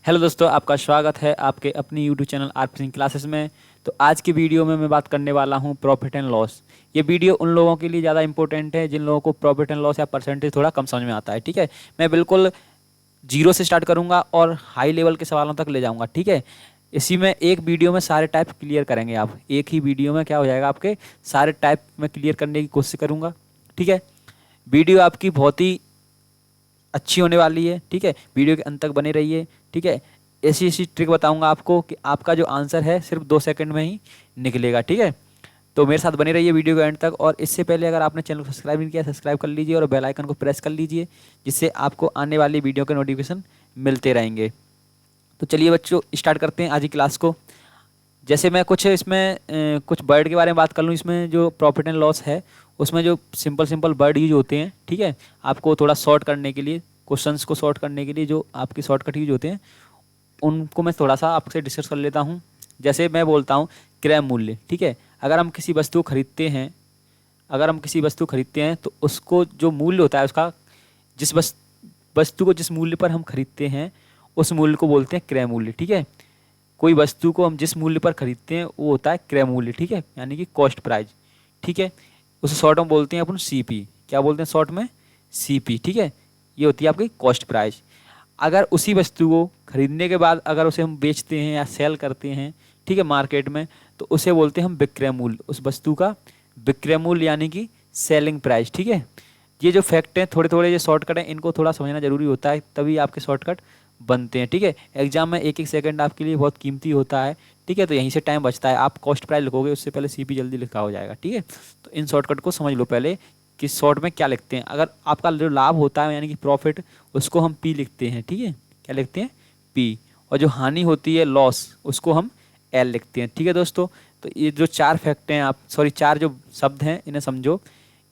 Hello दोस्तों, आपका स्वागत है आपके अपनी YouTube channel RP Singh classes में। तो आज की वीडियो में मैं बात करने वाला हूं प्रॉफिट एंड लॉस। ये वीडियो उन लोगों के लिए ज़्यादा इंपॉर्टेंट है जिन लोगों को प्रॉफिट एंड लॉस या परसेंटेज थोड़ा कम समझ में आता है। ठीक है, मैं बिल्कुल जीरो से स्टार्ट करूंगा और हाई लेवल के सवालों तक ले जाऊंगा। ठीक है, इसी में एक वीडियो में सारे टाइप क्लियर करेंगे आप। एक ही वीडियो में क्या हो जाएगा, आपके सारे टाइप में क्लियर करने की कोशिश करूँगा। ठीक है, वीडियो आपकी बहुत ही अच्छी होने वाली है। ठीक है, वीडियो के अंत तक बने रहिए। ठीक है, ऐसी ऐसी ट्रिक बताऊंगा आपको कि आपका जो आंसर है सिर्फ 2 सेकंड में ही निकलेगा। ठीक है, तो मेरे साथ बने रहिए वीडियो के एंड तक। और इससे पहले अगर आपने चैनल को सब्सक्राइब नहीं किया, सब्सक्राइब कर लीजिए और बेल आइकन को प्रेस कर लीजिए, जिससे आपको आने वाली वीडियो के नोटिफिकेशन मिलते रहेंगे। तो चलिए बच्चों, स्टार्ट करते हैं आज की क्लास को। जैसे मैं कुछ इसमें कुछ वर्ड के बारे में बात कर लूँ। इसमें जो प्रॉफिट एंड लॉस है उसमें जो सिंपल सिंपल वर्ड यूज होते हैं, ठीक है, आपको थोड़ा शॉर्ट करने के लिए, क्वेश्चंस को शॉर्ट करने के लिए जो आपकी शॉर्टकट यूज होते हैं उनको मैं थोड़ा सा आपसे डिस्कस कर लेता हूँ। जैसे मैं बोलता हूँ क्रय मूल्य। ठीक है, अगर हम किसी वस्तु को खरीदते हैं, अगर हम किसी वस्तु खरीदते हैं तो उसको जो मूल्य होता है उसका, जिस वस्तु को जिस मूल्य पर हम खरीदते हैं उस मूल्य को बोलते हैं क्रय मूल्य। ठीक है, कोई वस्तु को हम जिस मूल्य पर खरीदते हैं वो होता है क्रय मूल्य। ठीक है, यानी कि कॉस्ट प्राइस। ठीक है, उसे शॉर्ट में बोलते हैं अपन सीपी। क्या बोलते हैं शॉर्ट में? सीपी। ठीक है, ये होती है आपकी कॉस्ट प्राइस। अगर उसी वस्तु को खरीदने के बाद अगर उसे हम बेचते हैं या सेल करते हैं, ठीक है, मार्केट में, तो उसे बोलते हैं हम विक्रय मूल्य। उस वस्तु का विक्रय मूल्य यानी कि सेलिंग प्राइस। ठीक है, ये जो फैक्ट हैं थोड़े थोड़े, ये शॉर्टकट हैं, इनको थोड़ा समझना जरूरी होता है, तभी आपके शॉर्टकट बनते हैं। ठीक है, एग्जाम में एक एक सेकंड आपके लिए बहुत कीमती होता है। ठीक है, तो यहीं से टाइम बचता है। आप कॉस्ट प्राइस लिखोगे उससे पहले सीपी जल्दी लिखा हो जाएगा। ठीक है, तो इन शॉर्टकट को समझ लो पहले कि शॉर्ट में क्या लिखते हैं। अगर आपका जो लाभ होता है यानी कि प्रॉफिट, उसको हम पी लिखते हैं। ठीक है, क्या लिखते हैं? पी। और जो हानि होती है लॉस, उसको हम एल लिखते हैं। ठीक है दोस्तों, तो ये जो चार फैक्ट हैं, आप सॉरी चार जो शब्द हैं इन्हें समझो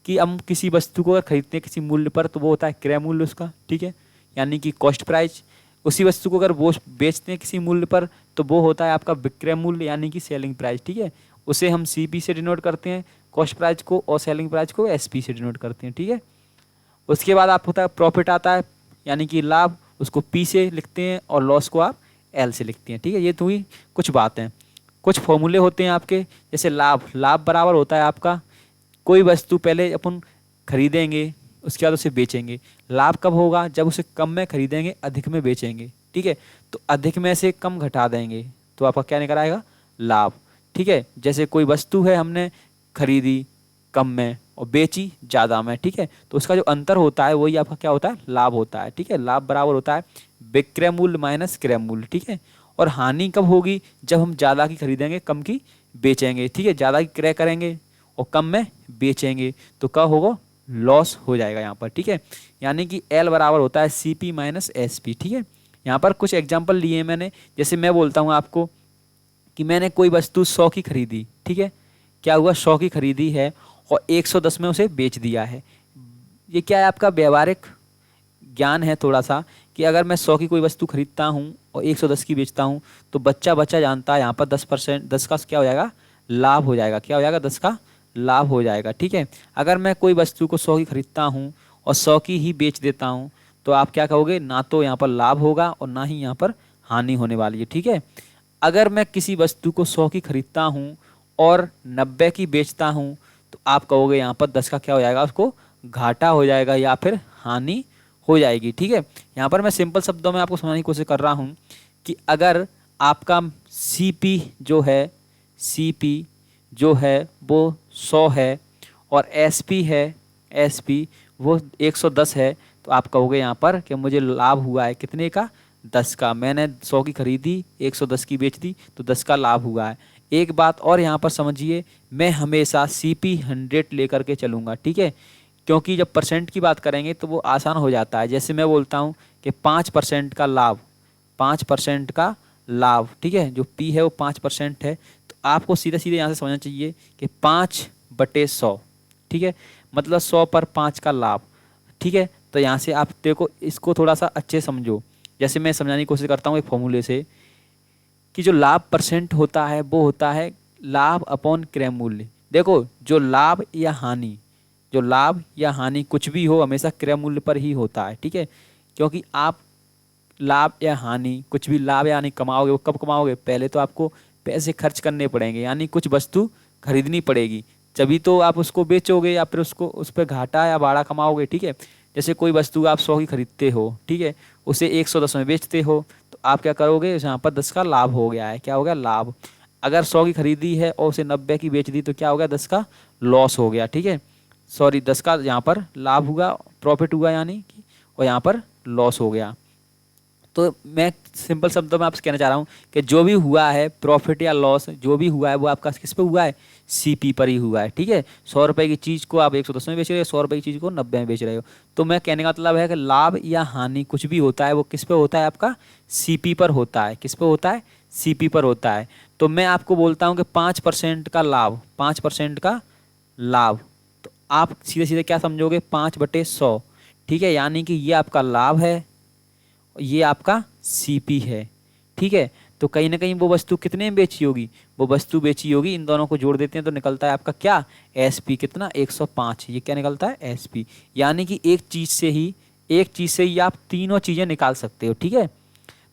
कि हम किसी वस्तु को अगर खरीदते हैं किसी मूल्य पर तो वो होता है क्रय मूल्य उसका। ठीक है, यानी कि कॉस्ट प्राइस। उसी वस्तु को अगर वो बेचते हैं किसी मूल्य पर तो वो होता है आपका विक्रय मूल्य यानी कि सेलिंग प्राइस। ठीक है, उसे हम सीपी से डिनोट करते हैं कॉस्ट प्राइस को, और सेलिंग प्राइस को एसपी से डिनोट करते हैं। ठीक है, उसके बाद आप होता है प्रॉफिट आता है यानी कि लाभ, उसको पी से लिखते हैं, और लॉस को आप एल से लिखते हैं। ठीक है, ये तो ही कुछ बात हैं। कुछ फॉर्मूले होते हैं आपके, जैसे लाभ। लाभ बराबर होता है आपका, कोई वस्तु पहले अपन खरीदेंगे उसके बाद उसे बेचेंगे। लाभ कब होगा? जब उसे कम में खरीदेंगे अधिक में बेचेंगे। ठीक है, तो अधिक में से कम घटा देंगे तो आपका क्या निकल आएगा? लाभ। ठीक है, जैसे कोई वस्तु है हमने खरीदी कम में और बेची ज़्यादा में। ठीक है, तो उसका जो अंतर होता है वही आपका क्या होता है? लाभ होता है। ठीक है, लाभ बराबर होता है विक्रय मूल्य माइनस क्रय मूल्य। ठीक है, और हानि कब होगी? जब हम ज़्यादा की खरीदेंगे कम की बेचेंगे। ठीक है, ज़्यादा की क्रय करेंगे और कम में बेचेंगे तो क्या होगा? लॉस हो जाएगा यहाँ पर। ठीक है, यानी कि एल बराबर होता है C P minus S P. ठीक है, यहाँ पर कुछ एग्जाम्पल लिए हैं मैंने। जैसे मैं बोलता हूँ आपको कि मैंने कोई वस्तु 100 की खरीदी। ठीक है, क्या हुआ? 100 की खरीदी है और 110 में उसे बेच दिया है। ये क्या है? आपका व्यवहारिक ज्ञान है थोड़ा सा, कि अगर मैं 100 की कोई वस्तु खरीदता हूँ और 110 की बेचता हूँ तो बच्चा बच्चा जानता है यहाँ पर 10%, 10 का क्या हो जाएगा? लाभ हो जाएगा। क्या हो जाएगा? 10 का लाभ हो जाएगा। ठीक है, अगर मैं कोई वस्तु को 100 की खरीदता हूँ और 100 की ही बेच देता हूँ तो आप क्या कहोगे? ना तो यहाँ पर लाभ होगा और ना ही यहाँ पर हानि होने वाली है। ठीक है, अगर मैं किसी वस्तु को 100 की खरीदता हूँ और 90 की बेचता हूँ तो आप कहोगे यहाँ पर 10 का क्या हो जाएगा? उसको घाटा हो जाएगा या फिर हानि हो जाएगी। ठीक है, यहाँ पर मैं सिंपल शब्दों में आपको समझाने की कोशिश कर रहा हूँ कि अगर आपका सीपी जो है, सीपी जो है वो 100 है और एसपी है, एसपी वो 110 है, तो आप कहोगे यहाँ पर कि मुझे लाभ हुआ है कितने का? 10 का। मैंने 100 की खरीदी 110 की बेच दी तो 10 का लाभ हुआ है। एक बात और यहाँ पर समझिए, मैं हमेशा सीपी 100 लेकर के चलूँगा। ठीक है, क्योंकि जब परसेंट की बात करेंगे तो वो आसान हो जाता है। जैसे मैं बोलता हूँ कि 5% का लाभ, 5% का लाभ। ठीक है, जो पी है वो 5% है, तो आपको सीधे सीधे यहाँ से समझना चाहिए कि 5/100। ठीक है, मतलब 100 पर 5 का लाभ। ठीक है, तो यहाँ से आप देखो, इसको थोड़ा सा अच्छे से समझो। जैसे मैं समझाने की कोशिश करता हूँ एक फॉर्मूले से, कि जो लाभ परसेंट होता है वो होता है लाभ अपॉन क्रय मूल्य। देखो, जो लाभ या हानि, जो लाभ या हानि कुछ भी हो हमेशा क्रय मूल्य पर ही होता है। ठीक है, क्योंकि आप लाभ या हानि, कुछ भी लाभ या हानि कमाओगे वो कब कमाओगे, पहले तो आपको पैसे खर्च करने पड़ेंगे, यानी कुछ वस्तु खरीदनी पड़ेगी, तभी तो आप उसको बेचोगे या फिर उसको उस पर घाटा या बाड़ा कमाओगे। ठीक है, जैसे कोई वस्तु आप 100 की खरीदते हो, ठीक है, उसे 110 में बेचते हो, तो आप क्या करोगे, यहाँ पर 10 का लाभ हो गया है, क्या हो गया, लाभ। अगर 100 की खरीदी है और उसे 90 की बेच दी तो क्या हो गया, 10 का लॉस हो गया। ठीक है, सॉरी 10 का यहाँ पर लाभ हुआ, प्रॉफिट हुआ यानी कि, और यहाँ पर लॉस हो गया। तो मैं सिंपल शब्दों में आपसे कहना चाह रहा हूँ कि जो भी हुआ है प्रॉफिट या लॉस जो भी हुआ है वो आपका किस पे हुआ है, सीपी पर ही हुआ है। ठीक है, 100 रुपये की चीज़ को आप 110 में बेच रहे हो, 100 रुपये की चीज़ को 90 में बेच रहे हो। तो मैं कहने का मतलब है कि लाभ या हानि कुछ भी होता है वो किस पे होता है, आपका सीपी पर होता है। किस पे होता है, सीपी पर होता है। तो मैं आपको बोलता हूँ कि 5% का लाभ, 5% का लाभ, तो आप सीधे सीधे क्या समझोगे, 5/100। ठीक है, यानी कि ये आपका लाभ है, ये आपका सीपी है। ठीक है, तो कहीं ना कहीं वो वस्तु कितने में बेची होगी, वो वस्तु बेची होगी, इन दोनों को जोड़ देते हैं तो निकलता है आपका क्या, एसपी कितना, 105। ये क्या निकलता है, एसपी। यानी कि एक चीज़ से ही आप तीनों चीज़ें निकाल सकते हो। ठीक है,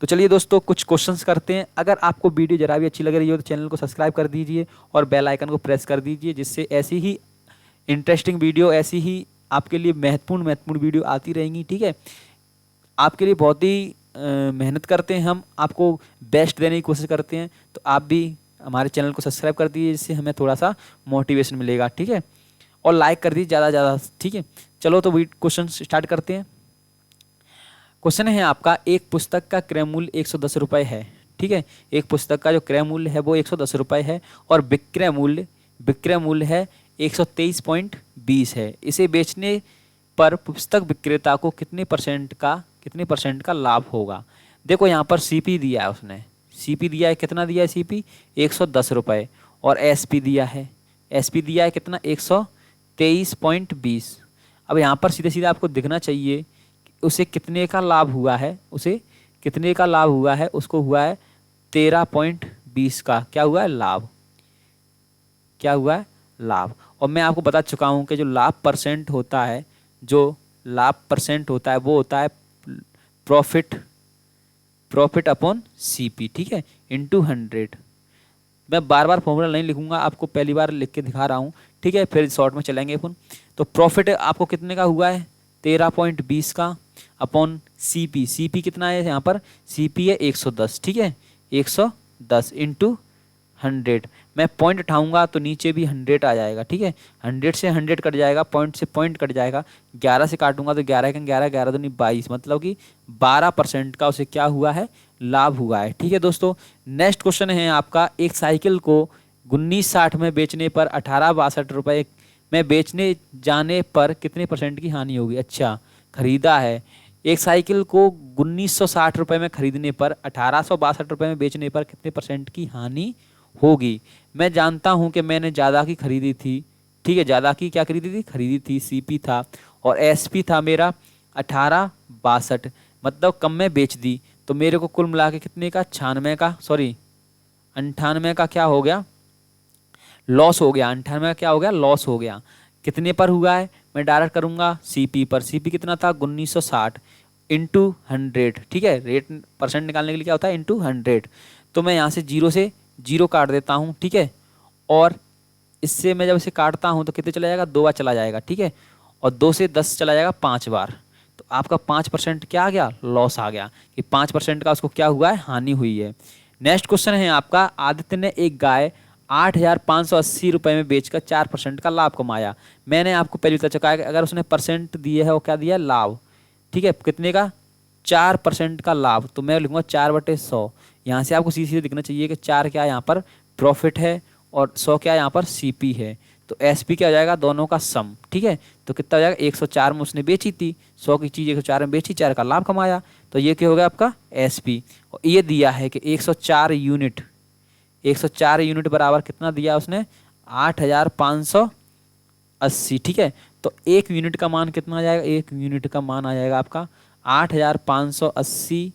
तो चलिए दोस्तों कुछ क्वेश्चंस करते हैं। अगर आपको वीडियो जरा भी अच्छी लग रही हो तो चैनल को सब्सक्राइब कर दीजिए और बेल आइकन को प्रेस कर दीजिए, जिससे ऐसी ही इंटरेस्टिंग वीडियो, ऐसी ही आपके लिए महत्वपूर्ण वीडियो आती रहेंगी। ठीक है, आपके लिए बहुत ही मेहनत करते हैं हम, आपको बेस्ट देने की कोशिश करते हैं, तो आप भी हमारे चैनल को सब्सक्राइब कर दीजिए, जिससे हमें थोड़ा सा मोटिवेशन मिलेगा। ठीक है, और लाइक कर दीजिए ज़्यादा ज़्यादा। ठीक है, चलो तो क्वेश्चन स्टार्ट करते हैं। क्वेश्चन है आपका, एक पुस्तक का क्रय मूल्य 110 रुपये है। ठीक है, एक पुस्तक का जो क्रय मूल्य है वो 110 रुपये है और विक्रय मूल्य है 123.20 है। इसे बेचने पर पुस्तक विक्रेता को कितने परसेंट का लाभ होगा। देखो यहाँ पर सीपी दिया है, उसने सीपी दिया है, कितना दिया है सीपी, 110 रुपये, और एसपी दिया है कितना, 123.20। अब यहाँ पर सीधे सीधे आपको दिखना चाहिए कि उसे कितने का लाभ हुआ है, उसको हुआ है 13.20 का क्या हुआ है, लाभ। और मैं आपको बता चुका हूँ कि जो लाभ परसेंट होता है वो होता है प्रॉफिट अपॉन सीपी। ठीक है, इंटू 100। मैं बार बार फॉर्मूला नहीं लिखूंगा, आपको पहली बार लिख के दिखा रहा हूँ। ठीक है, फिर शॉर्ट में चलेंगे अपन। तो प्रॉफिट आपको कितने का हुआ है, 13.20 का, अपॉन सीपी कितना है यहाँ पर, सीपी है 110। ठीक है, 110 इंटू 100। मैं पॉइंट उठाऊंगा तो नीचे भी 100 आ जाएगा। ठीक है, 100 से 100 कट जाएगा, पॉइंट से पॉइंट कट जाएगा, 11 से काटूंगा तो 11 का 11, 11 दूनी 22, मतलब कि 12% का उसे क्या हुआ है, लाभ हुआ है। ठीक है दोस्तों, नेक्स्ट क्वेश्चन है आपका, एक साइकिल को 1960 में बेचने पर 1862 रुपये में बेचने जाने पर कितने परसेंट की हानि होगी। अच्छा, खरीदा है एक साइकिल को 1960 रुपये में खरीदने पर 1862 रुपये में बेचने पर कितने परसेंट की हानि होगी। मैं जानता हूं कि मैंने ज़्यादा की खरीदी थी। ठीक है, ज़्यादा की क्या खरीदी थी, सीपी था, और एसपी था मेरा 1862, मतलब कम में बेच दी, तो मेरे को कुल मिला के कितने का, 98 का क्या हो गया, लॉस हो गया। 98 का क्या हो गया, लॉस हो गया। कितने पर हुआ है, मैं डायरेक्ट करूंगा सीपी पर। सीपी कितना था, 1960 इंटू 100। ठीक है, रेट परसेंट निकालने के लिए क्या होता है, इंटू 100। तो मैं यहाँ से जीरो काट देता हूँ। ठीक है, और इससे मैं जब इसे काटता हूँ तो कितने चला जाएगा, 2 बार चला जाएगा। ठीक है, और 2 से 10 चला जाएगा 5 बार, तो आपका 5% क्या आ गया, लॉस आ गया, कि 5% का उसको क्या हुआ है, हानि हुई है। नेक्स्ट क्वेश्चन है आपका, आदित्य ने एक गाय 8,580 रुपये में बेचकर 4% का लाभ कमाया। मैंने आपको पहले बता चुका है कि अगर उसने परसेंट दिए है वो क्या दिया है, लाभ। ठीक है, कितने का, 4% का लाभ, तो मैं लिखूंगा 4/100। यहाँ से आपको सीधे सीधे दिखना चाहिए कि 4 क्या यहाँ पर प्रॉफिट है और 100 क्या यहाँ पर सीपी है, तो एसपी क्या हो जाएगा, दोनों का सम। ठीक है, तो कितना हो जाएगा, 104 में उसने बेची थी, 100 की चीज़ 104 में बेची, 4 का लाभ कमाया, तो ये क्या हो गया आपका एसपी। और ये दिया है कि 104 यूनिट बराबर कितना दिया उसने, 8,580। ठीक है, तो 1 यूनिट का मान कितना आ जाएगा, 1 यूनिट का मान आ जाएगा आपका 8,580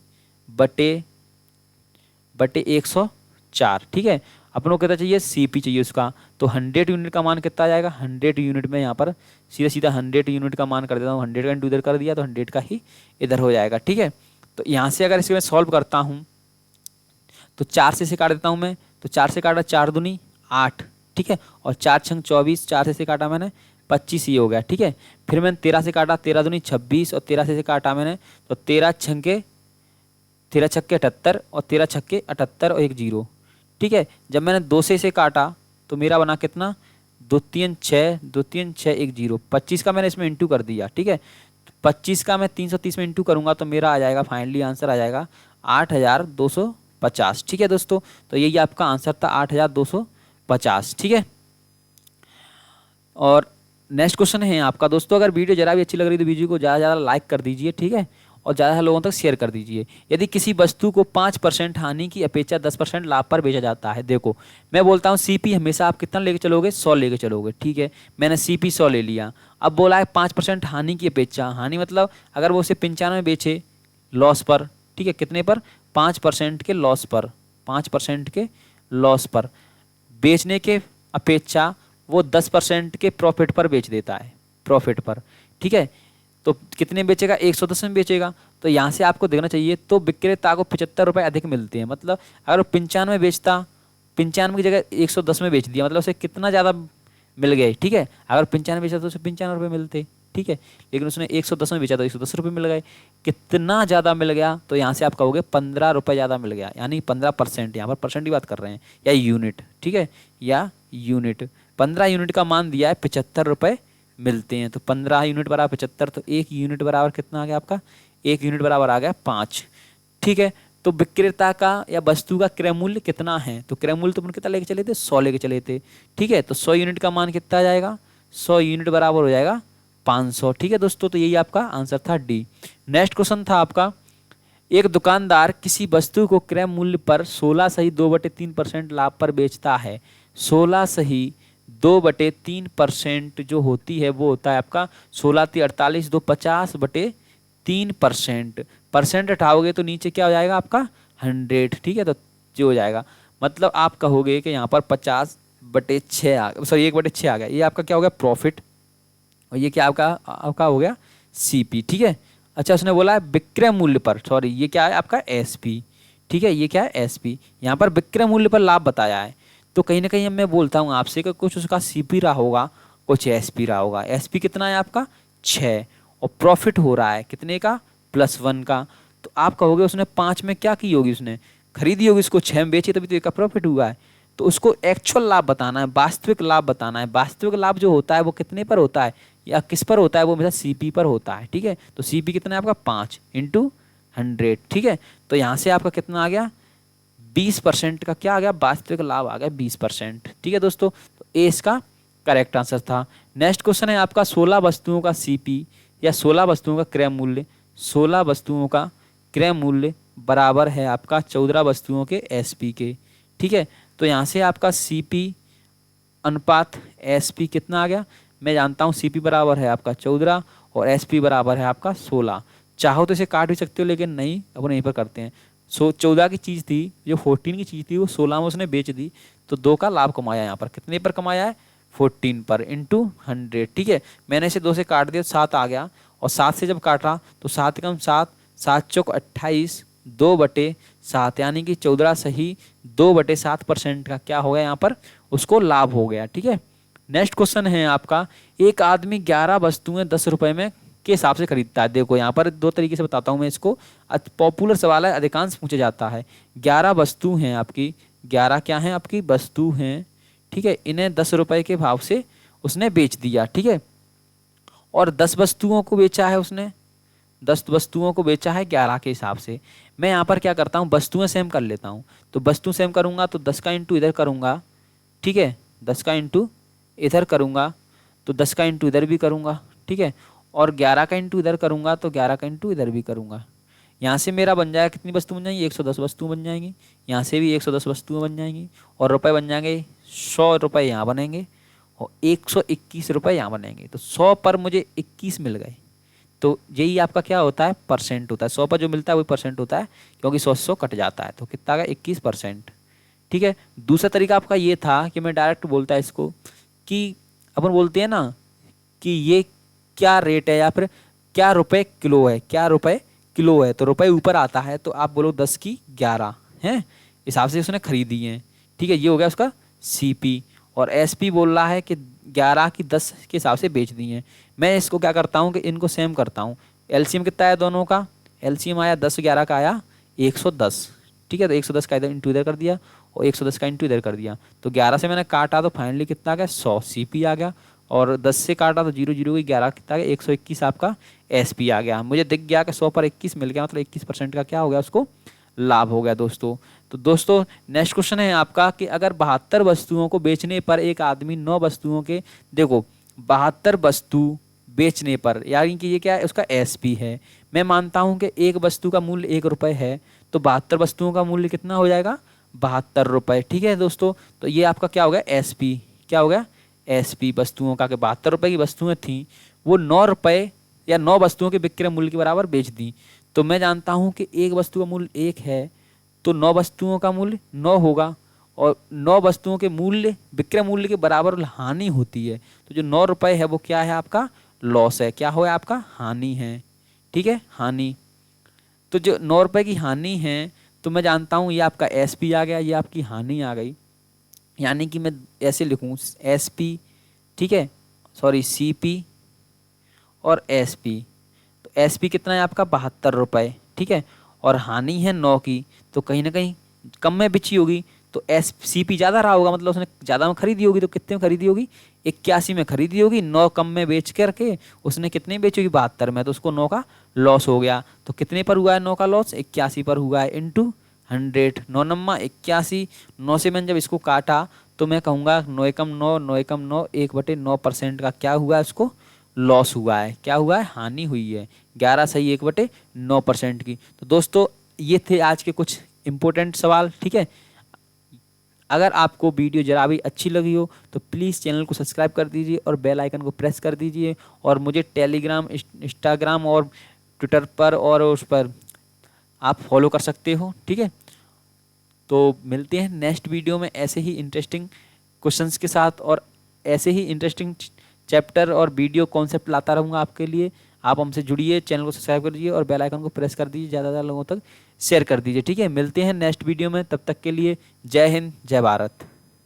बटे 104। ठीक है, अपन को कितना चाहिए, सीपी चाहिए उसका, तो 100 यूनिट का मान कितना आ जाएगा, 100 यूनिट में यहाँ पर सीधा 100 यूनिट का मान कर देता हूँ, 100 का इंटू इधर कर दिया तो 100 का ही इधर हो जाएगा। ठीक है, तो यहाँ से अगर इसके मैं सॉल्व करता हूँ तो 4 से इसे काट देता हूँ मैं, तो 4 से काटा 4 दूनी 8, ठीक है, और 4 छंग 24, 4 से इसे काटा मैंने 25 ये हो गया, ठीक है। फिर मैंने 13 से काटा, 13 दूनी 26 और 13 से इसे काटा मैंने, तो 13 छक्के 78 और 13 छक्के 78 और 1 जीरो, ठीक है। जब मैंने 2 से इसे काटा तो मेरा बना कितना, 2 3 6, 2 3 6 1 जीरो, 25 का मैंने इसमें इंटू कर दिया, ठीक है। 25 का मैं 330 में इंटू करूंगा तो मेरा आ जाएगा, फाइनली आंसर आ जाएगा 8250, ठीक है दोस्तों। तो यही आपका आंसर था 8250, ठीक है। और नेक्स्ट क्वेश्चन है आपका दोस्तों, अगर वीडियो जरा भी अच्छी लग रही है तो वीडियो को ज़्यादा से ज़्यादा लाइक कर दीजिए, ठीक है, और ज़्यादा लोगों तक शेयर कर दीजिए। यदि किसी वस्तु को 5% हानि की अपेक्षा 10% लाभ पर बेचा जाता है, देखो मैं बोलता हूँ सीपी हमेशा आप कितना लेके चलोगे, 100 लेके चलोगे, ठीक है। मैंने सीपी 100 ले लिया, अब बोला है 5% हानि की अपेक्षा, हानि मतलब अगर वो उसे 95 बेचे लॉस पर, ठीक है, कितने पर, 5% के लॉस पर, 5% के लॉस पर बेचने के अपेक्षा वो 10% के प्रॉफिट पर बेच देता है, प्रॉफिट पर, ठीक है। तो कितने बेचेगा, 110 में बेचेगा। तो यहाँ से आपको देखना चाहिए, तो विक्रेता को 75 रुपये अधिक मिलते हैं, मतलब अगर वो 95 बेचता, 95 की जगह 110 में बेच दिया, मतलब उसे कितना ज़्यादा मिल गए, ठीक है। अगर 95 बेचा तो उसे 95 रुपये मिलते, ठीक है, लेकिन उसने 110 में बेचा तो 110 रुपये मिल गए, कितना ज़्यादा मिल गया, तो यहाँ से आप कहोगे 15 रुपये ज़्यादा मिल गया, यानी 15%, यहाँ पर परसेंट की बात कर रहे हैं, या यूनिट, ठीक है, या यूनिट। 15 यूनिट का मान दिया है 75 रुपये मिलते हैं, तो 15 यूनिट बराबर 75, तो 1 यूनिट बराबर कितना आ गया आपका, 1 यूनिट बराबर आ गया 5, ठीक है। तो विक्रेता का या वस्तु का क्रय मूल्य कितना है, तो क्रय मूल्य तो अपन कितना लेके चले थे, 100 लेके चले थे, ठीक है। तो 100 यूनिट का मान कितना आ जाएगा, 100 यूनिट बराबर हो जाएगा 500, ठीक है दोस्तों। तो यही आपका आंसर था डी। नेक्स्ट क्वेश्चन था आपका, एक दुकानदार किसी वस्तु को क्रय मूल्य पर 16 सही 2/3% लाभ पर बेचता है। 16 सही 2/3% जो होती है वो होता है आपका 16 × 48, 2 50/3%, परसेंट हटाओगे तो नीचे क्या हो जाएगा आपका 100, ठीक है। तो जो हो जाएगा, मतलब आप कहोगे कि यहाँ पर 50/6 आ, सॉरी 1/6 आ गया, ये आपका क्या हो गया, प्रॉफिट, और ये क्या आपका आपका हो गया सीपी, ठीक है। अच्छा, उसने बोला है विक्रय मूल्य पर, सॉरी ये क्या है आपका एसपी, ठीक है, ये क्या है एसपी, यहाँ पर विक्रय मूल्य पर लाभ बताया है। तो कहीं ना कहीं मैं बोलता हूँ आपसे कि कुछ उसका सीपी रहा होगा, कुछ एसपी रहा होगा। एसपी कितना है आपका 6, और प्रॉफिट हो रहा है कितने का, +1 का। तो आप कहोगे उसने 5 में क्या की होगी, उसने खरीदी होगी, उसको 6 में बेची तभी तो एक का प्रॉफिट हुआ है। तो उसको एक्चुअल लाभ बताना है, वास्तविक लाभ बताना है। वास्तविक लाभ जो होता है वो कितने पर होता है या किस पर होता है, वो हमेशा सीपी पर होता है, ठीक है। तो सीपी कितना है आपका 5 × 100, ठीक है। तो यहाँ से आपका कितना आ गया, 20% का क्या आ गया, वास्तविक लाभ आ गया 20%, ठीक है दोस्तों। तो ए इसका करेक्ट आंसर था। नेक्स्ट क्वेश्चन है आपका, 16 वस्तुओं का सीपी या 16 वस्तुओं का क्रय मूल्य, 16 वस्तुओं का क्रय मूल्य बराबर है आपका 14 वस्तुओं के एसपी के, ठीक है। तो यहाँ से आपका सीपी अनुपात एसपी कितना आ गया, मैं जानता हूँ सीपी बराबर है आपका 14 और एसपी बराबर है आपका 16। चाहो तो इसे काट भी सकते हो, लेकिन नहीं, अपन यहीं पर करते हैं। 14 की चीज़ थी, जो 14 की चीज़ थी वो 16 में उसने बेच दी, तो 2 का लाभ कमाया। यहाँ पर कितने पर कमाया है, 14 पर × 100, ठीक है। मैंने इसे 2 से काट दिया, 7 आ गया, और 7 से जब काटा तो 7 कम 7, 7 चौक 28, 2/7, यानी कि 14 सही 2/7% का क्या हो गया, यहाँ पर उसको लाभ हो गया, ठीक है। नेक्स्ट क्वेश्चन है आपका, एक आदमी 11 वस्तुएं 10 रुपए में के हिसाब से खरीदता है। देखो यहाँ पर 2 तरीके से बताता हूँ मैं इसको, पॉपुलर सवाल है, अधिकांश पूछा जाता है। 11 वस्तु हैं आपकी, 11 क्या हैं आपकी वस्तु हैं, ठीक है। इन्हें 10 रुपए के भाव से उसने बेच दिया, ठीक है। और 10 वस्तुओं को बेचा है उसने, 10 वस्तुओं को बेचा है 11 के हिसाब से। मैं यहाँ पर क्या करता हूँ, वस्तुएं सेम कर लेता हूँ। तो वस्तु सेम करूँगा तो 10 का इंटू इधर करूँगा, ठीक है, 10 का इंटू इधर करूँगा तो 10 का इंटू इधर भी करूँगा, ठीक है। और 11 का इंटू इधर करूँगा तो 11 का इंटू इधर भी करूँगा। यहाँ से मेरा बन जाएगा, कितनी वस्तु बन जाएंगी, 110 वस्तु बन जाएंगी। यहाँ से भी 110 वस्तुएं बन जाएंगी, और रुपए बन जाएंगे 100 रुपये यहाँ बनेंगे, और 121 रुपये यहाँ बनेंगे। तो 100 पर मुझे 21 मिल गए। तो यही आपका क्या होता है, परसेंट होता है। 100 पर जो मिलता है वही परसेंट होता है, क्योंकि 100 कट जाता है। तो कितना आ गया, 21%, ठीक है। दूसरा तरीका आपका ये था कि मैं डायरेक्ट बोलता है इसको, कि अपन बोलते हैं ना कि ये क्या रेट है, या फिर क्या रुपए किलो है, क्या रुपए किलो है तो रुपए ऊपर आता है, तो आप बोलो 10 की 11 हैं, हिसाब से उसने खरीदी है। ठीक है, ये हो गया उसका सीपी। और एसपी बोल रहा है कि 11 की 10 के हिसाब से बेच दी हैं। मैं इसको क्या करता हूँ कि इनको सेम करता हूँ। एलसीएम कितना है दोनों का, एलसीएम आया 10 11 का आया 110। ठीक है, तो 110 का इधर इंटू इधर कर दिया और 110 का इंटू इधर कर दिया, तो 11 से मैंने काटा तो फाइनली कितना आ गया 100 सीपी आ गया। और 10 से काटा तो 0 0 की 11 कितना आ गया 121 आपका एसपी आ गया। मुझे दिख गया कि 100 पर 21 मिल गया, मतलब 21% का क्या हो गया उसको लाभ हो गया दोस्तों। तो दोस्तों नेक्स्ट क्वेश्चन है आपका कि अगर 72 वस्तुओं को बेचने पर एक आदमी 9 वस्तुओं के, देखो 72 वस्तु बेचने पर, यानी कि ये क्या है उसका एसपी है। मैं मानता हूं कि एक वस्तु का मूल्य 1 रुपए है, तो 72 वस्तुओं का मूल्य कितना हो जाएगा 72 रुपए। ठीक है दोस्तों, तो ये आपका क्या हो गया एसपी, क्या हो गया एसपी वस्तुओं का, कि 72 रुपए की वस्तुएं थी, वो 9 रुपए या 9 वस्तुओं के विक्रय मूल्य के बराबर बेच दी। तो मैं जानता हूं कि एक वस्तु का मूल्य 1 है, तो 9 वस्तुओं का मूल्य 9 होगा, और 9 वस्तुओं के मूल्य विक्रय मूल्य के बराबर हानि होती है, तो जो 9 रुपए है वो क्या है आपका लॉस है, क्या हो आपका हानि है। ठीक है, हानि। तो जो 9 रुपए की हानि है, तो मैं जानता हूँ ये आपका एसपी आ गया, ये आपकी हानि आ गई। यानी कि मैं ऐसे लिखूँ एसपी, ठीक है, सॉरी सीपी और एसपी। तो एसपी कितना है आपका 72 रुपए। ठीक है, और हानि है 9 की, तो कहीं ना कहीं कम में बिची होगी, तो एस सीपी ज़्यादा रहा होगा, मतलब उसने ज़्यादा में खरीदी होगी, तो कितने में खरीदी होगी 81 में खरीदी होगी। 9 कम में बेच करके उसने कितने में बेची होगी 72 में, तो उसको 9 का लॉस हो गया। तो कितने पर हुआ है 9 का लॉस 81 पर हुआ है, इंटू 100, 9 नम्मा 81। 9 से मैंने जब इसको काटा तो मैं कहूँगा 9 एकम 9, 9 एकम 9, 1/9% का क्या हुआ है उसको लॉस हुआ है, क्या हुआ है हानि हुई है। 11 सही 1/9% की। तो दोस्तों ये थे आज के कुछ इंपॉर्टेंट सवाल। ठीक है, अगर आपको वीडियो जरा भी अच्छी लगी हो तो प्लीज़ चैनल को सब्सक्राइब कर दीजिए और बेल आइकन को प्रेस कर दीजिए, और मुझे टेलीग्राम इंस्टाग्राम और ट्विटर पर और उस पर आप फॉलो कर सकते हो। ठीक है, तो मिलते हैं नेक्स्ट वीडियो में ऐसे ही इंटरेस्टिंग क्वेश्चंस के साथ, और ऐसे ही इंटरेस्टिंग चैप्टर और वीडियो कॉन्सेप्ट लाता रहूँगा आपके लिए। आप हमसे जुड़िए, चैनल को सब्सक्राइब कर दीजिए और बेल आइकन को प्रेस कर दीजिए, ज़्यादा लोगों तक शेयर कर दीजिए। ठीक है, मिलते हैं नेक्स्ट वीडियो में, तब तक के लिए जय हिंद जय भारत।